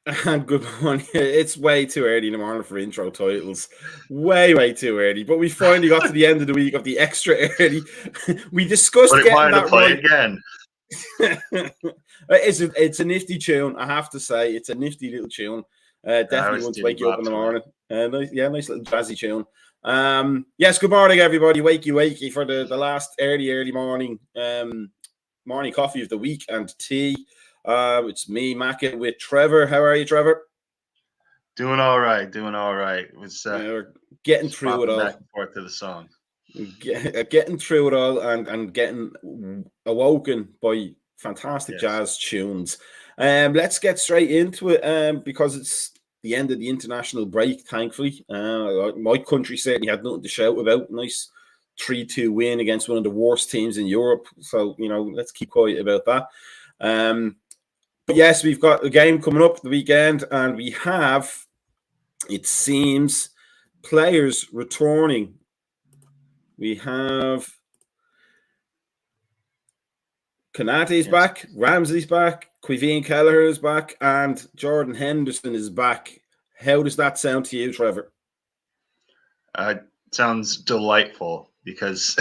And good morning. It's way too early in the morning for intro titles. Way too early. But we finally got to the end of the week of the extra early. We discussed But it getting wanted to that play right. again. It's a nifty tune, I have to say. It's a nifty little tune. Definitely wants to wake you up in the morning. Nice little jazzy tune. Yes, good morning, everybody. Wakey for the last early morning morning coffee of the week and tea. It's me, Macca, with Trevor. How are you, Trevor? Doing all right. It was We're getting just through it bopping all. back and forth to the song. Getting through it all and getting awoken by fantastic jazz tunes. Let's get straight into it because it's the end of the international break, thankfully. My country certainly had nothing to shout about. Nice 3-2 win against one of the worst teams in Europe. So, let's keep quiet about that. But yes, we've got a game coming up the weekend, and we have, it seems, players returning. We have Konaté's back, Ramsey's back, Quivine Kelleher is back, and Jordan Henderson is back. How does that sound to you, Trevor? Sounds delightful because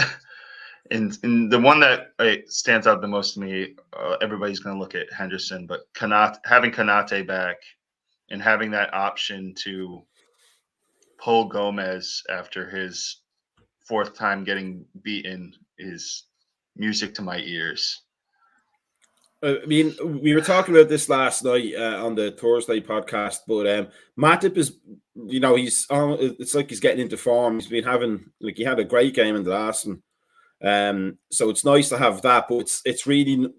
in the one that stands out the most to me, everybody's going to look at Henderson, but having Konaté back and having that option to pull Gomez after his fourth time getting beaten is music to my ears. I mean, we were talking about this last night on the Thursday podcast, but Matip is, he's on. It's like he's getting into form. He's been having, he had a great game in the last one. So it's nice to have that, but it's really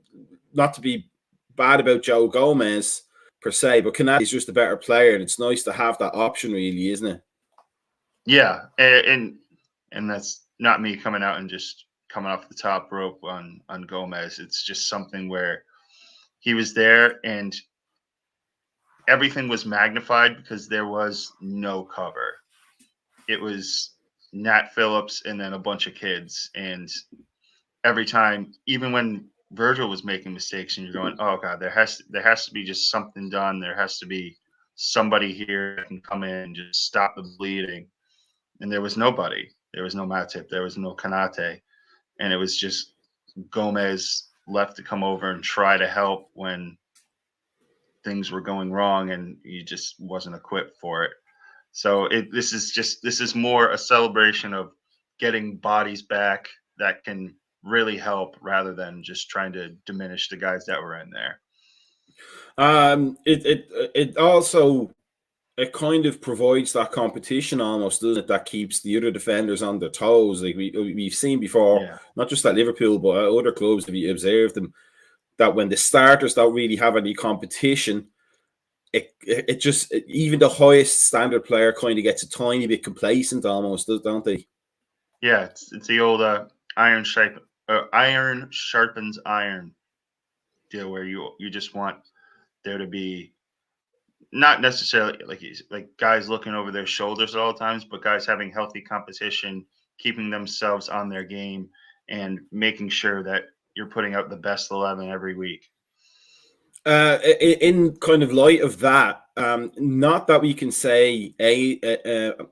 not to be bad about Joe Gomez per se, but Konaté is just a better player, and it's nice to have that option, really, isn't it? Yeah, and that's not me coming out and just coming off the top rope on Gomez. It's just something where he was there and everything was magnified because there was no cover. It was Nat Phillips and then a bunch of kids. And every time, even when Virgil was making mistakes and you're going, oh God, there has to be just something done. There has to be somebody here that can come in and just stop the bleeding. And there was nobody. There was no Matip. There was no Konaté. And it was just Gomez left to come over and try to help when things were going wrong and he just wasn't equipped for it. So this is more a celebration of getting bodies back that can really help rather than just trying to diminish the guys that were in there. It also, it kind of provides that competition almost, doesn't it? That keeps the other defenders on their toes. Like we've seen before, not just at Liverpool, but at other clubs, if you observe them, that when the starters don't really have any competition, it just, even the highest standard player kind of gets a tiny bit complacent almost, don't they? Yeah, it's the old iron sharpens iron deal where you just want there to be not necessarily like guys looking over their shoulders at all times, but guys having healthy competition, keeping themselves on their game, and making sure that you're putting out the best 11 every week. In kind of light of that, not that we can say Alisson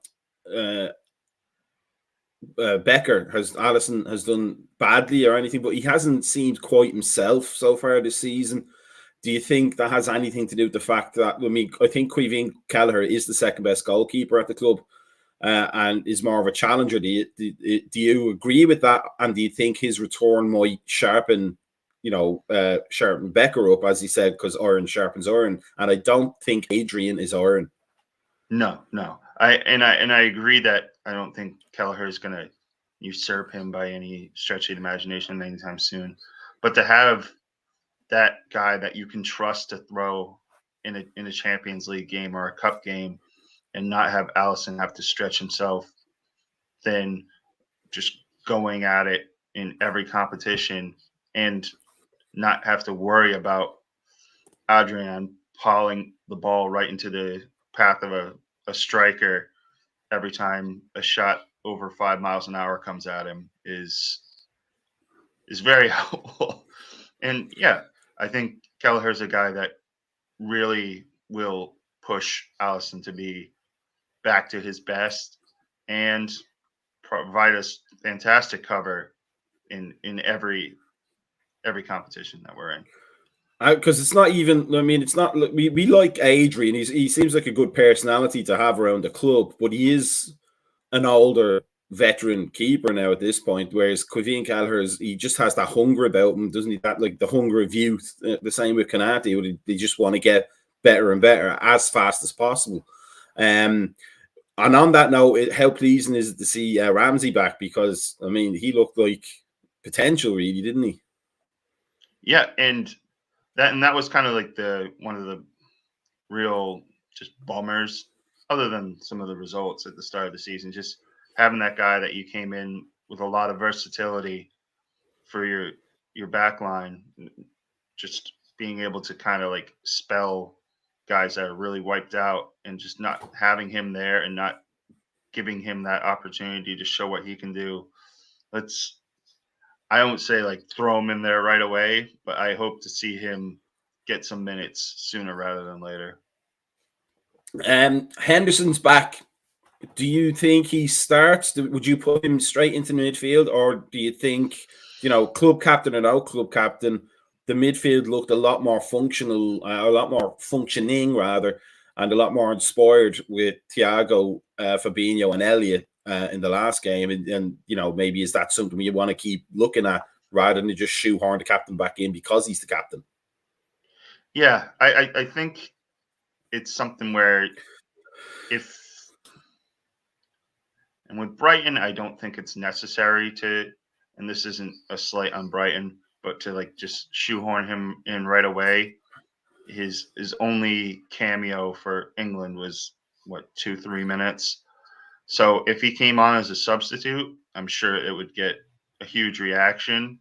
has done badly or anything, but he hasn't seemed quite himself so far this season. Do you think that has anything to do with the fact that, I think Quivine Kelleher is the second best goalkeeper at the club and is more of a challenger? Do you agree with that? And do you think his return might sharpen Becker up, as he said, because iron sharpens iron? And I don't think Adrian is iron. No. I agree that I don't think Kelleher is going to usurp him by any stretch of the imagination anytime soon. But to have that guy that you can trust to throw in a Champions League game or a cup game and not have Alisson have to stretch himself, then just going at it in every competition and not have to worry about Adrian hauling the ball right into the path of a striker every time a shot over 5 miles an hour comes at him is very helpful. And yeah, I think Kelleher's a guy that really will push Alisson to be back to his best and provide us fantastic cover in every competition that we're in. Because it's not even, I mean, it's not, we like Adrian. He seems like a good personality to have around the club, but he is an older veteran keeper now at this point, whereas Kevin Kelleher, he just has that hunger about him, doesn't he? That, like, the hunger of youth. The same with Konate, they just want to get better and better as fast as possible. And on that note, how pleasing is it to see Ramsey back? Because, I mean, he looked like potential, really, didn't he? Yeah, and that was kind of like one of the real just bummers, other than some of the results at the start of the season. Just having that guy that you came in with a lot of versatility for your back line, just being able to kind of like spell guys that are really wiped out, and just not having him there and not giving him that opportunity to show what he can do. I don't say like throw him in there right away, but I hope to see him get some minutes sooner rather than later. Henderson's back. Do you think he starts? Would you put him straight into the midfield, or do you think, club captain or no club captain, the midfield looked a lot more functional, a lot more functioning rather, and a lot more inspired with Thiago, Fabinho, and Elliott in the last game? And maybe is that something you want to keep looking at rather than just shoehorn the captain back in because he's the captain? Yeah, I think it's something where and with Brighton, I don't think it's necessary to, and this isn't a slight on Brighton, but to like just shoehorn him in right away. His only cameo for England was 2-3 minutes. So if he came on as a substitute, I'm sure it would get a huge reaction.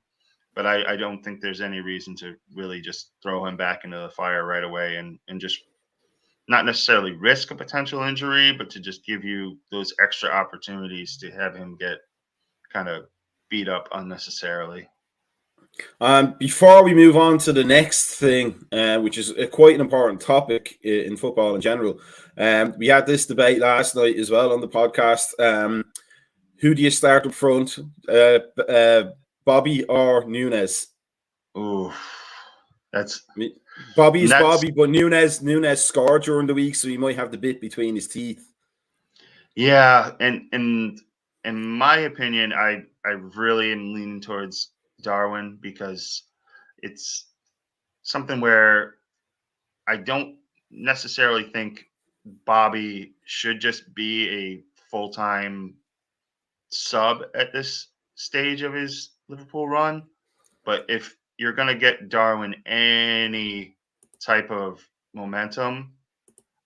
But I don't think there's any reason to really just throw him back into the fire right away and just not necessarily risk a potential injury, but to just give you those extra opportunities to have him get kind of beat up unnecessarily. Before we move on to the next thing, which is quite an important topic in football in general, we had this debate last night as well on the podcast. Who do you start up front, Bobby or Nunes? Ooh, Bobby, but Nunes scored during the week, so he might have the bit between his teeth. Yeah, and in my opinion, I really am leaning towards Darwin, because it's something where I don't necessarily think Bobby should just be a full-time sub at this stage of his Liverpool run. But if you're going to get Darwin any type of momentum,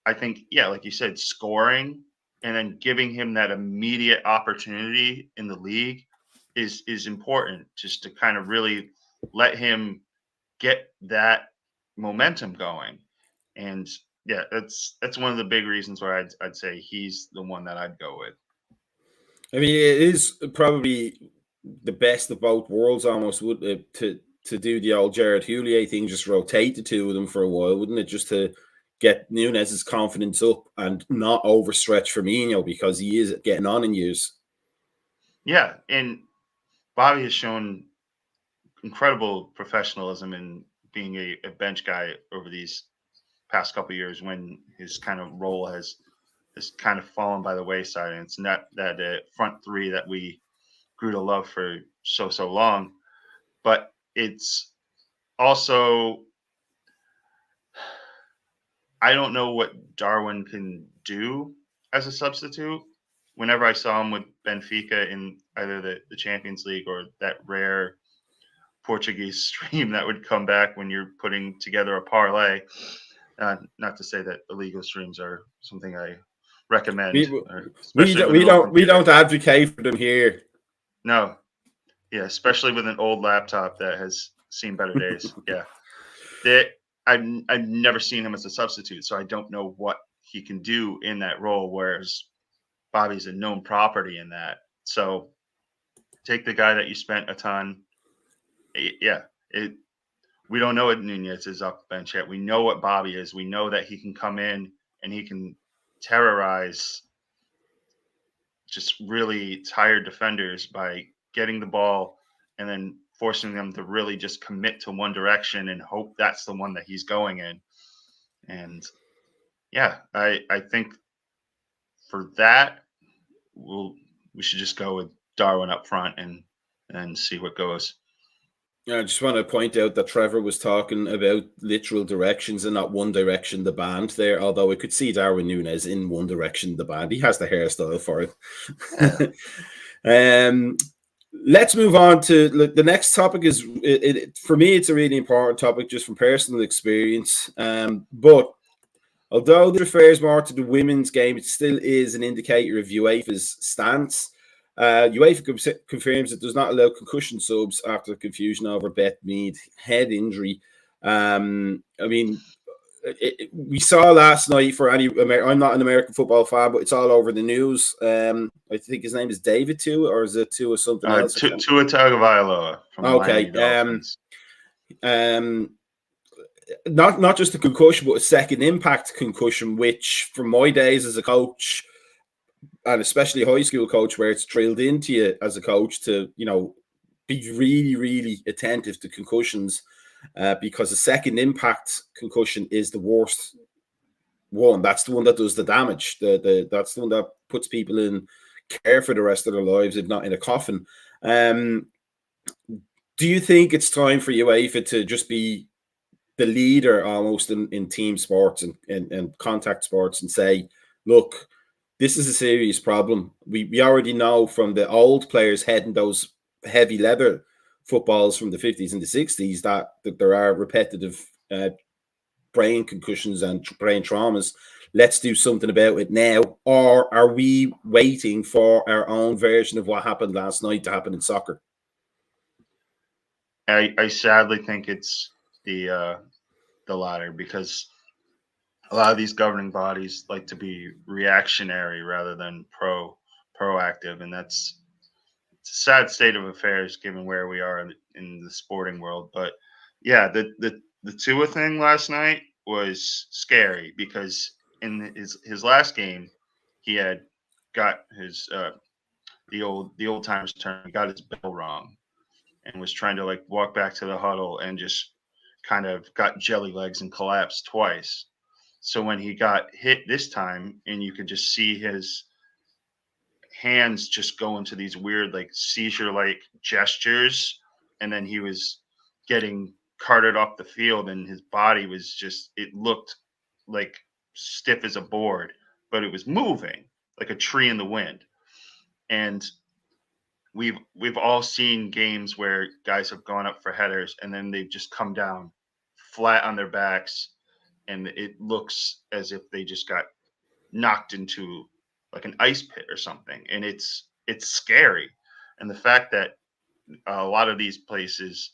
I think, yeah, like you said, scoring and then giving him that immediate opportunity in the league is important, just to kind of really let him get that momentum going. And yeah, that's one of the big reasons why I'd say he's the one that I'd go with. I mean, it is probably the best of both worlds almost, would to do the old Gerard Houllier thing, just rotate the two of them for a while, wouldn't it? Just to get Nunes' confidence up and not overstretch Firmino, because he is getting on in years. Yeah, and Bobby has shown incredible professionalism in being a bench guy over these past couple of years, when his kind of role has kind of fallen by the wayside, and it's not that front three that we grew to love for so long. But it's also, I don't know what Darwin can do as a substitute. Whenever I saw him with Benfica in either the Champions League or that rare Portuguese stream that would come back when you're putting together a parlay. Not to say that illegal streams are something I recommend. We don't advocate for them here. No, yeah, especially with an old laptop that has seen better days. Yeah, I've never seen him as a substitute, so I don't know what he can do in that role. Whereas Bobby's a known property in that. So take the guy that you spent a ton. Yeah, we don't know what Nunez is off the bench yet. We know what Bobby is. We know that he can come in and he can terrorize just really tired defenders by getting the ball and then forcing them to really just commit to one direction and hope that's the one that he's going in. And yeah, I think for that, we should just go with Darwin up front and see what goes. I just want to point out that Trevor was talking about literal directions and not one direction, the band there, although I could see Darwin Núñez in one direction, the band. He has the hairstyle for it. Let's move on to the next topic. For me, it's a really important topic just from personal experience. But although this refers more to the women's game, it still is an indicator of UEFA's stance. UEFA confirms it does not allow concussion subs after the confusion over Beth Mead head injury. We saw last night for any. I'm not an American football fan, but it's all over the news. I think his name is David Tua, or is it Tua something else? Tua Tagovailoa from okay. Not just a concussion, but a second impact concussion, which from my days as a coach, and especially a high school coach, where it's drilled into you as a coach to, be really, really attentive to concussions, because a second impact concussion is the worst one. That's the one that does the damage. That's the one that puts people in care for the rest of their lives, if not in a coffin. Do you think it's time for UEFA to just be the leader almost in team sports and contact sports and say, look, this is a serious problem. We already know from the old players heading those heavy leather footballs from the 50s and the 60s that there are repetitive brain concussions and brain traumas. Let's do something about it now. Or are we waiting for our own version of what happened last night to happen in soccer? I sadly think it's the latter, because a lot of these governing bodies like to be reactionary rather than proactive, and it's a sad state of affairs given where we are in the sporting world. But yeah, the Tua thing last night was scary, because in his last game, he had got his the old timers term, he got his bell wrong and was trying to walk back to the huddle and just kind of got jelly legs and collapsed twice. So when he got hit this time, and you could just see his hands just go into these weird seizure gestures, and then he was getting carted off the field, and his body was it looked like stiff as a board, but it was moving like a tree in the wind. And we've all seen games where guys have gone up for headers and then they've just come down flat on their backs, and it looks as if they just got knocked into like an ice pit or something. And it's scary. And the fact that a lot of these places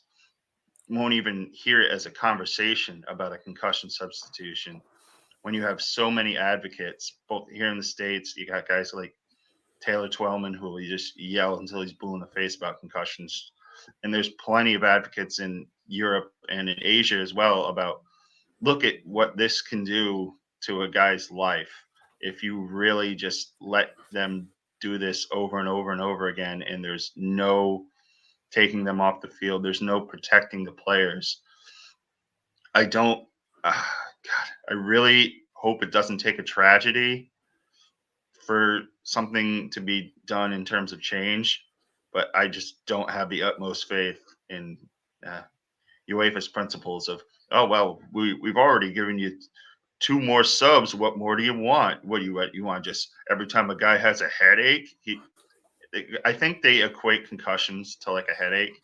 won't even hear it as a conversation about a concussion substitution, when you have so many advocates, both here in the States, you got guys like Taylor Twellman, who will just yell until he's blue in the face about concussions. And there's plenty of advocates in Europe and in Asia as well about, look at what this can do to a guy's life if you really just let them do this over and over and over again, and there's no taking them off the field. There's no protecting the players. God, I really hope it doesn't take a tragedy for something to be done in terms of change, but I just don't have the utmost faith in UEFA's principles of, oh, well, we've already given you 2 more subs. What more do you want? What do you want? Just every time a guy has a headache, I think they equate concussions to like a headache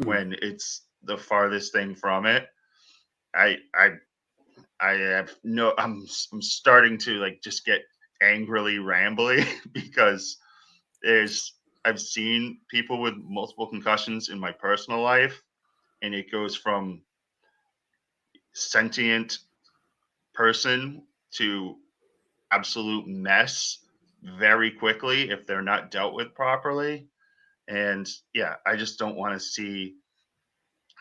when it's the farthest thing from it. I'm starting to just get angrily rambly because I've seen people with multiple concussions in my personal life, and it goes from sentient person to absolute mess very quickly if they're not dealt with properly. And yeah, I just don't want to see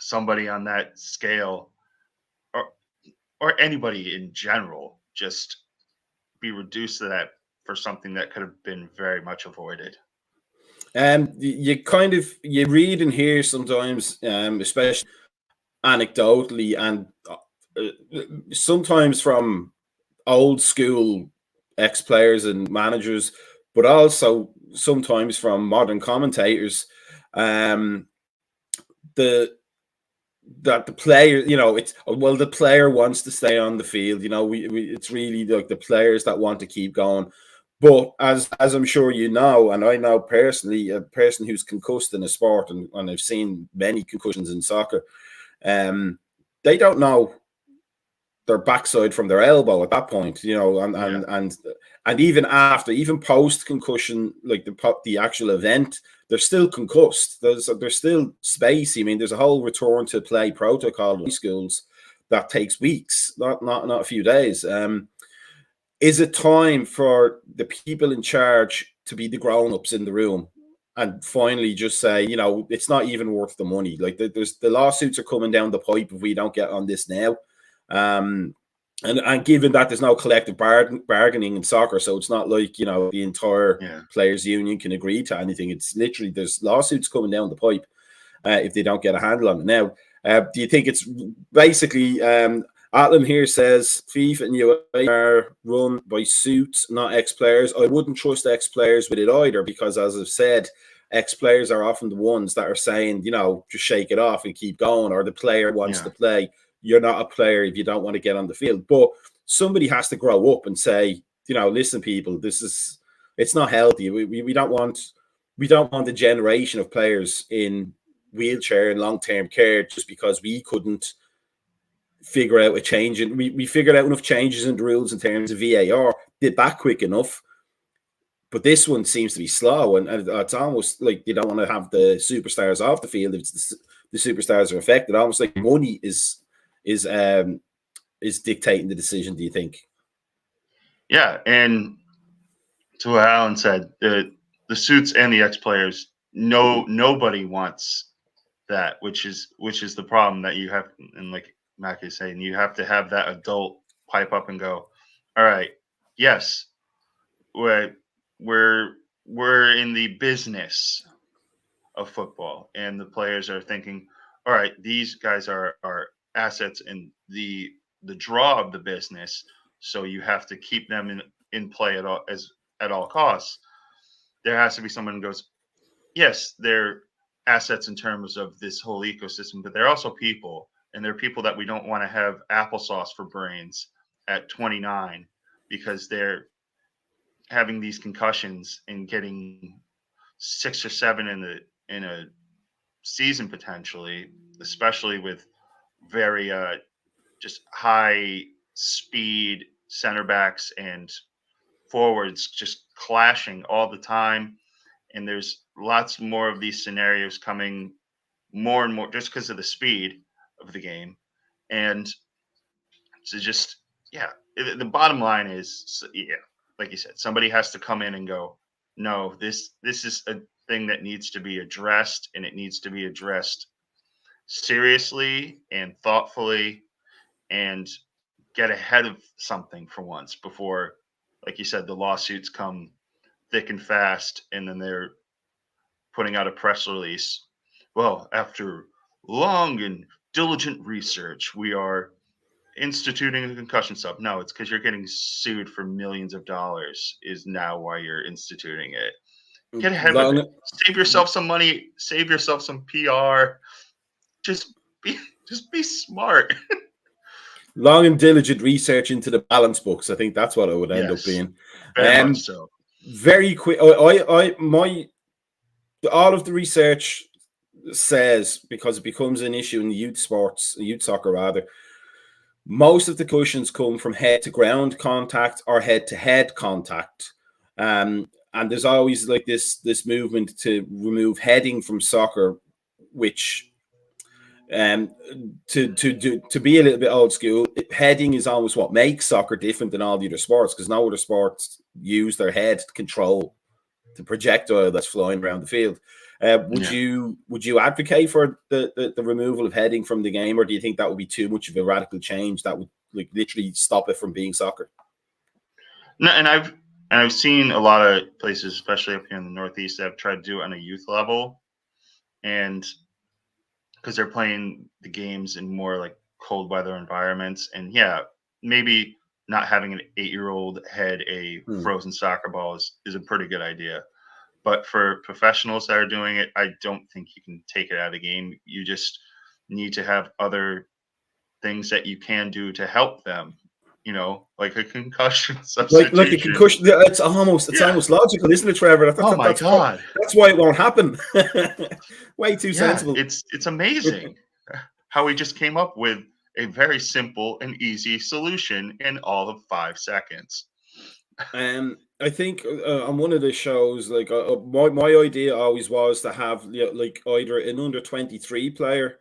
somebody on that scale, or anybody in general, just be reduced to that for something that could have been very much avoided. You read and hear sometimes, especially anecdotally, and sometimes from old school ex-players and managers, but also sometimes from modern commentators, that the player, the player wants to stay on the field. It's really like the players that want to keep going. But as I'm sure you know, and I know personally, a person who's concussed in a sport, and I've seen many concussions in soccer, they don't know their backside from their elbow at that point, and even after, even post concussion, like the actual event, they're still concussed. There's still space. I mean, there's a whole return to play protocol in schools that takes weeks, not a few days. Is it time for the people in charge to be the grown-ups in the room and finally just say, it's not even worth the money? Like the lawsuits are coming down the pipe if we don't get on this now. And given that there's no collective bargaining in soccer, so it's not like, the entire players union can agree to anything. It's literally, there's lawsuits coming down the pipe if they don't get a handle on it. Now, do you think it's basically, Atlan here says FIFA and UEFA are run by suits, not ex-players. I wouldn't trust ex-players with it either, because as I've said, ex-players are often the ones that are saying, just shake it off and keep going, or the player wants to play. You're not a player if you don't want to get on the field. But somebody has to grow up and say, listen, people, it's not healthy. We don't want a generation of players in wheelchair and long-term care just because we couldn't figure out a change. And we figured out enough changes in the rules in terms of VAR, did that quick enough. But this one seems to be slow, and it's almost like you don't want to have the superstars off the field if the superstars are affected. Almost like money is dictating the decision, do you think? Yeah, and to what Alan said, the suits and the ex-players, nobody wants that, which is the problem that you have. And like Mac is saying, you have to have that adult pipe up and go, all right, yes, we're in the business of football, and the players are thinking, all right, these guys are assets and the draw of the business, so you have to keep them in play at all costs. There has to be someone who goes, yes, they're assets in terms of this whole ecosystem, but they're also people, and they're people that we don't want to have applesauce for brains at 29 because they're having these concussions and getting 6 or 7 in a season potentially, especially with very just high speed center backs and forwards just clashing all the time. And there's lots more of these scenarios coming more and more just because of the speed of the game. And so just, the bottom line is, like you said, somebody has to come in and go, no, this is a thing that needs to be addressed, and it needs to be addressed seriously and thoughtfully, and get ahead of something for once before, like you said, the lawsuits come thick and fast, and then they're putting out a press release. Well, after long and diligent research, we are instituting a concussion sub. No, it's because you're getting sued for millions of dollars is now why you're instituting it. Get ahead of it. Save yourself some money. Save yourself some PR. Just be smart. Long and diligent research into the balance books. I think that's what it would end up being. Very much so. Very quick. All of the research says, because it becomes an issue in youth soccer rather, most of the cushions come from head to ground contact or head to head contact. And there's always like this movement to remove heading from soccer, which to be a little bit old school, heading is almost what makes soccer different than all the other sports, because no other sports use their head to control projectile that's flying around the field. Would you advocate for the removal of heading from the game, or do you think that would be too much of a radical change that would like literally stop it from being soccer? No, and I've seen a lot of places, especially up here in the Northeast, that have tried to do it on a youth level, and because they're playing the games in more like cold weather environments, and maybe not having an 8-year-old head a frozen soccer ball is a pretty good idea. But for professionals that are doing it, I don't think you can take it out of the game. You just need to have other things that you can do to help them, like a concussion substitution. Like a concussion. It's almost logical, isn't it, Trevor? God. That's why it won't happen. Way too sensible. It's amazing how we just came up with a very simple and easy solution in all of 5 seconds. I think on one of the shows, like my idea always was to have like either an under 23 player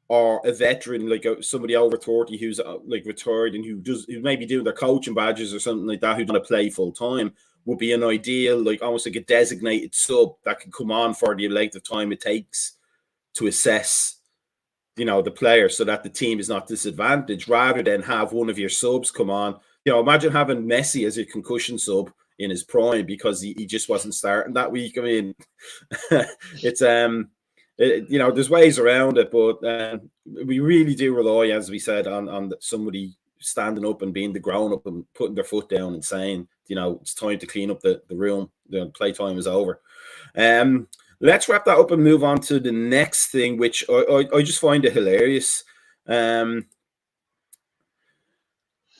or a veteran, like somebody over 30 who's like retired and who maybe doing their coaching badges or something like that, who's going to play full time, would be an ideal, like almost like a designated sub that can come on for the length of time it takes to assess, the player, so that the team is not disadvantaged, rather than have one of your subs come on. Imagine having Messi as a concussion sub in his prime because he just wasn't starting that week. I mean, it's there's ways around it, but we really do rely, as we said, on somebody standing up and being the grown up and putting their foot down and saying, it's time to clean up the room. The playtime is over. Let's wrap that up and move on to the next thing, which I just find it hilarious.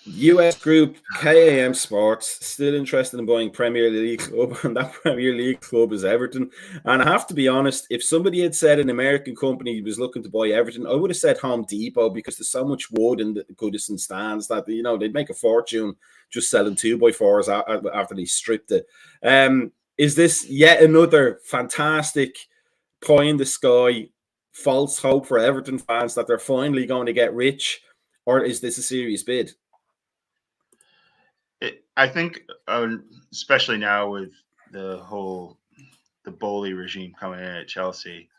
US group KAM Sports still interested in buying Premier League club, and that Premier League club is Everton. And I have to be honest, if somebody had said an American company was looking to buy Everton, I would have said Home Depot, because there's so much wood in the Goodison stands that they'd make a fortune just selling 2x4s after they stripped it. Is this yet another fantastic pie in the sky false hope for Everton fans that they're finally going to get rich, or is this a serious bid? I think, especially now with the Bowley regime coming in at Chelsea,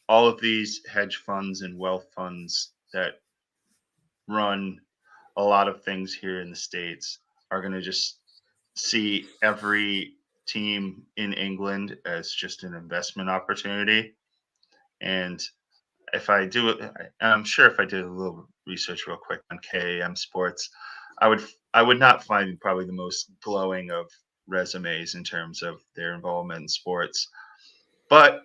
all of these hedge funds and wealth funds that run a lot of things here in the States are going to just see every team in England as just an investment opportunity. And I'm sure if I did a little research real quick on KAM Sports, I would not find probably the most glowing of resumes in terms of their involvement in sports. But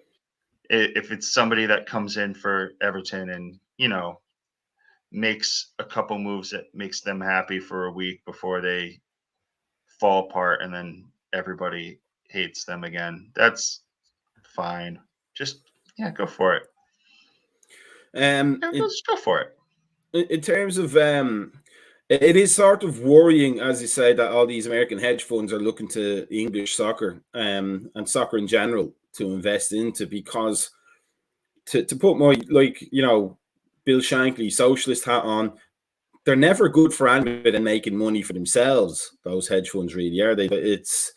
if it's somebody that comes in for Everton and, makes a couple moves that makes them happy for a week before they fall apart and then everybody hates them again, that's fine. Just, go for it. Just go for it. In terms of it is sort of worrying, as you say, that all these American hedge funds are looking to English soccer and soccer in general to invest into, because to put my Bill Shankly socialist hat on, they're never good for anybody than making money for themselves. Those hedge funds really are. It's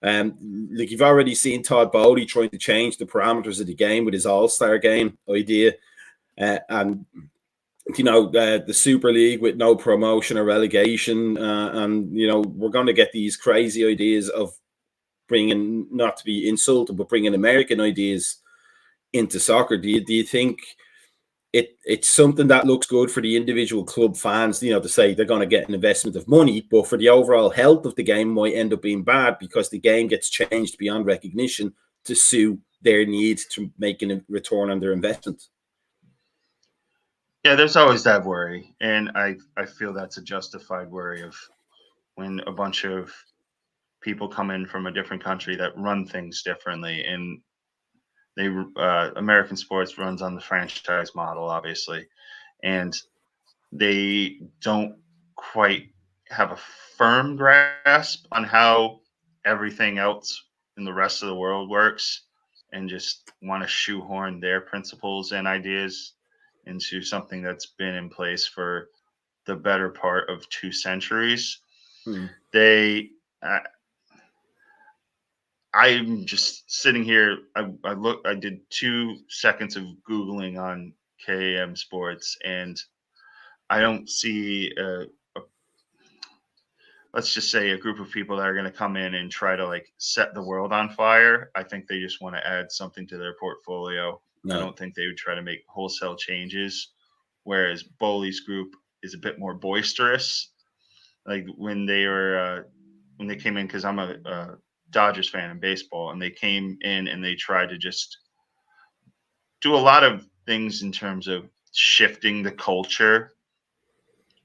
like you've already seen Todd Bowley trying to change the parameters of the game with his All-Star game idea, and the Super League with no promotion or relegation, and we're going to get these crazy ideas of bringing, not to be insulted, but bringing American ideas into soccer. Do you think it's something that looks good for the individual club fans, to say they're going to get an investment of money, but for the overall health of the game might end up being bad because the game gets changed beyond recognition to suit their need to make a return on their investment? Yeah, there's always that worry. And I feel that's a justified worry of when a bunch of people come in from a different country that run things differently. And they American sports runs on the franchise model, obviously, and they don't quite have a firm grasp on how everything else in the rest of the world works, and just want to shoehorn their principles and ideas into something that's been in place for the better part of 2 centuries. They I'm just sitting here. I did 2 seconds of Googling on KAM Sports, and I don't see let's just say a group of people that are going to come in and try to like set the world on fire. I think they just want to add something to their portfolio. No. I don't think they would try to make wholesale changes. Whereas Bowley's group is a bit more boisterous. Like when they came in, because I'm a Dodgers fan in baseball, and they came in and they tried to just do a lot of things in terms of shifting the culture.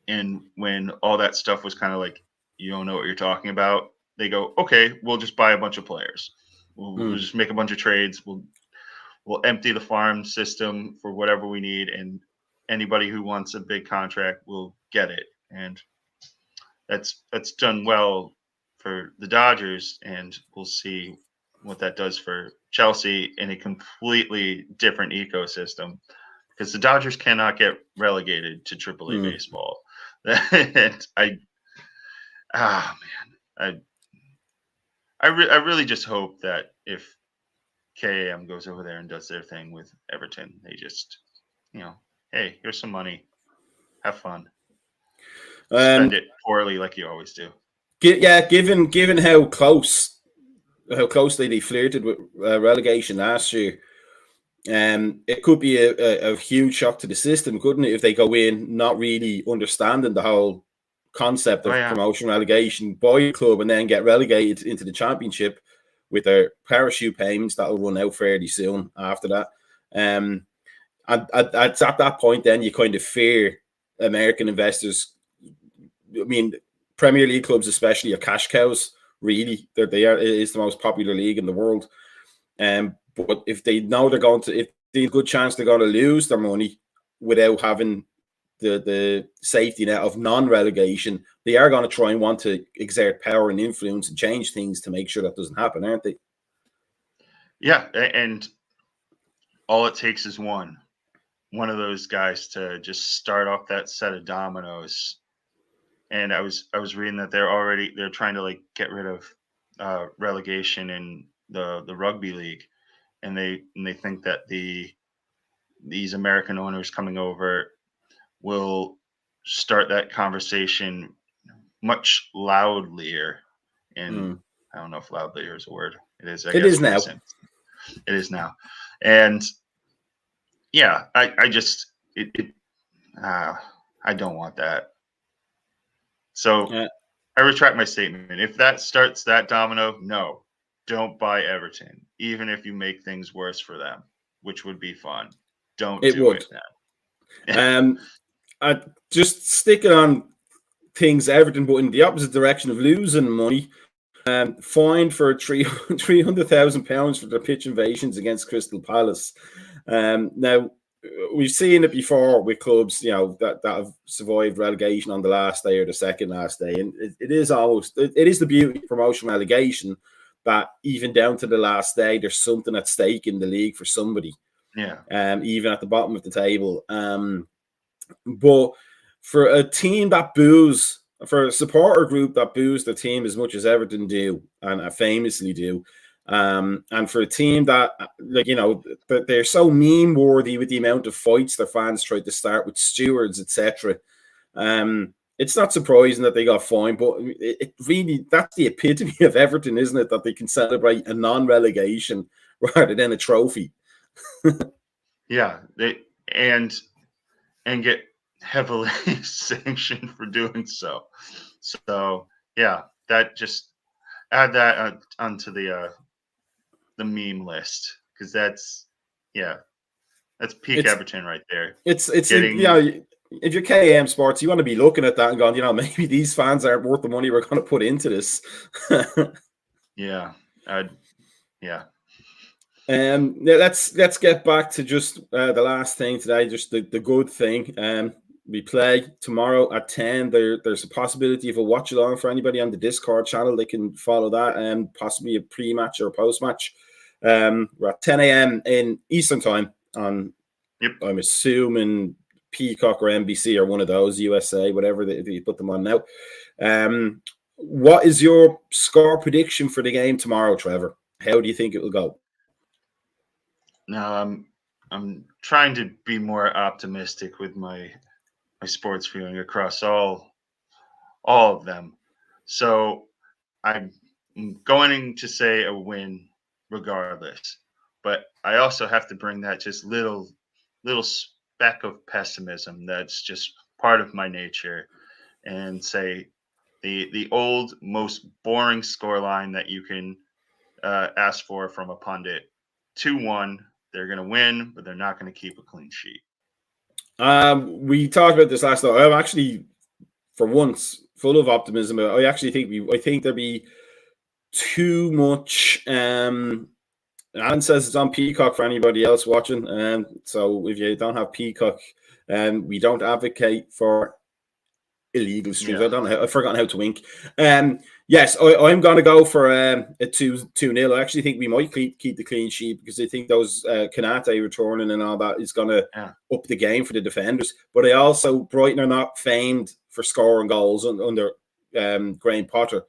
And when all that stuff was kind of like, you don't know what you're talking about, they go, okay, we'll just buy a bunch of players. We'll just make a bunch of trades. We'll empty the farm system for whatever we need, and anybody who wants a big contract will get it. And that's done well for the Dodgers, and we'll see what that does for Chelsea in a completely different ecosystem, because the Dodgers cannot get relegated to AAA baseball. And I really just hope that if KAM goes over there and does their thing with Everton, they just, hey, here's some money, have fun, spend it poorly like you always do. Yeah, given how closely they flirted with relegation last year, it could be a huge shock to the system, couldn't it? If they go in not really understanding the whole concept of promotion, relegation, buy a club, and then get relegated into the championship with their parachute payments that will run out fairly soon after that. And at that point, then you kind of fear American investors. I mean, Premier League clubs especially are cash cows. Really, they are. It is the most popular league in the world. But if they know if there's a good chance they're going to lose their money without having the safety net of non-relegation, they are going to try and want to exert power and influence and change things to make sure that doesn't happen, aren't they? Yeah, and all it takes is one of those guys to just start off that set of dominoes. And I was reading that they're trying to like get rid of relegation in the rugby league, and they think that these American owners coming over will start that conversation much loudlier. And I don't know if loudlier is a word. It is. It is now. It is now. And yeah, I don't want that. So I retract my statement. If that starts that domino, no, don't buy Everton, even if you make things worse for them, which would be fun. Don't do it then. I just sticking on things Everton, but in the opposite direction of losing money. Fined for £300,000 for their pitch invasions against Crystal Palace. Now, we've seen it before with clubs, that have survived relegation on the last day or the second last day, and it is the beauty of promotion relegation that even down to the last day, there's something at stake in the league for somebody. Yeah. Even at the bottom of the table. But for a team that boos, for a supporter group that boos the team as much as Everton do, and famously do, and for a team that, they're so meme-worthy with the amount of fights their fans tried to start with stewards, etc. It's not surprising that they got fined, but it really, that's the epitome of Everton, isn't it? That they can celebrate a non-relegation rather than a trophy. Yeah, and get heavily sanctioned for doing so. So yeah, that just add that onto the meme list, because that's peak Everton right there. It's if you're KAM Sports, you want to be looking at that and going, maybe these fans aren't worth the money we're going to put into this. Yeah. Let's get back to just the last thing today, just the good thing. We play tomorrow at 10. There's a possibility of a watch along for anybody on the Discord channel. They can follow that, and possibly a pre-match or a post-match. We're at 10 a.m. in Eastern time on, I'm assuming, Peacock or NBC or one of those, USA, whatever they put them on now. What is your score prediction for the game tomorrow, Trevor? How do you think it will go? Now I'm trying to be more optimistic with my sports viewing across all of them. So I'm going to say a win regardless. But I also have to bring that just little speck of pessimism that's just part of my nature and say the old most boring scoreline that you can ask for from a pundit. 2-1. They're going to win, but they're not going to keep a clean sheet. We talked about this last night. I'm actually, for once, full of optimism. I actually think there'll be too much. Alan says it's on Peacock for anybody else watching. So if you don't have Peacock, we don't advocate for illegal streams. Yeah. I've forgotten how to wink. Yes, I'm going to go for a 2-0. I actually think we might keep the clean sheet because I think those Kanate returning and all that is going to up the game for the defenders. But I also, Brighton are not famed for scoring goals under Graham Potter.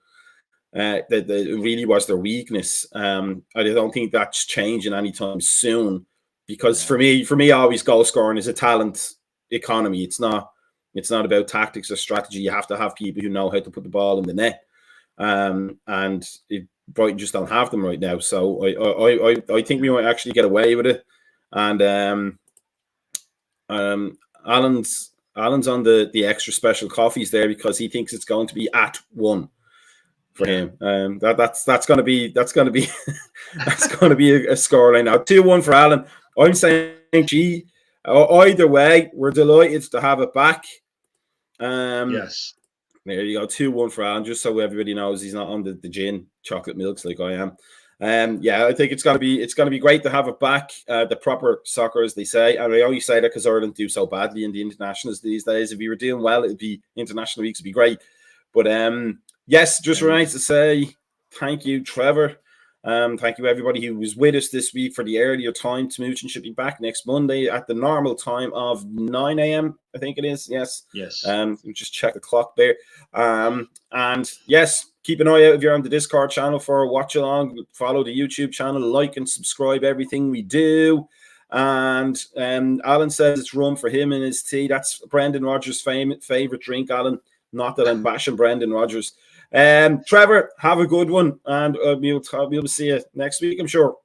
That really was their weakness. I don't think that's changing anytime soon because for me, always goal scoring is a talent economy. It's not about tactics or strategy. You have to have people who know how to put the ball in the net. And Brighton just don't have them right now. So I think we might actually get away with it. And Alan's on the extra special coffees there because he thinks it's going to be at 1 for him. That's going to be that's going to be a scoreline now. 2-1 for Alan. I'm saying either way, we're delighted to have it back. Yes. There you go, 2-1 for Alan, just so everybody knows he's not on the gin chocolate milks like I am. I think it's gonna be great to have it back, the proper soccer, as they say. And I always say that because Ireland do so badly in the internationals these days. If we were doing well, it'd be international weeks would be great. But yes, just remains to say thank you, Trevor. Thank you everybody who was with us this week for the earlier time. Smooching should be back next Monday at the normal time of 9 a.m. I think it is. Yes. Just check the clock there. And yes, keep an eye out if you're on the Discord channel for a watch along. Follow the YouTube channel, like and subscribe everything we do. And Alan says it's rum for him and his tea. That's Brendan Rodgers' favorite drink, Alan. Not that I'm bashing Brendan Rodgers. Trevor, have a good one, and we'll see you next week, I'm sure.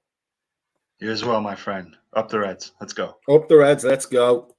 You as well, my friend. Up the Reds. Let's go. Up the Reds. Let's go.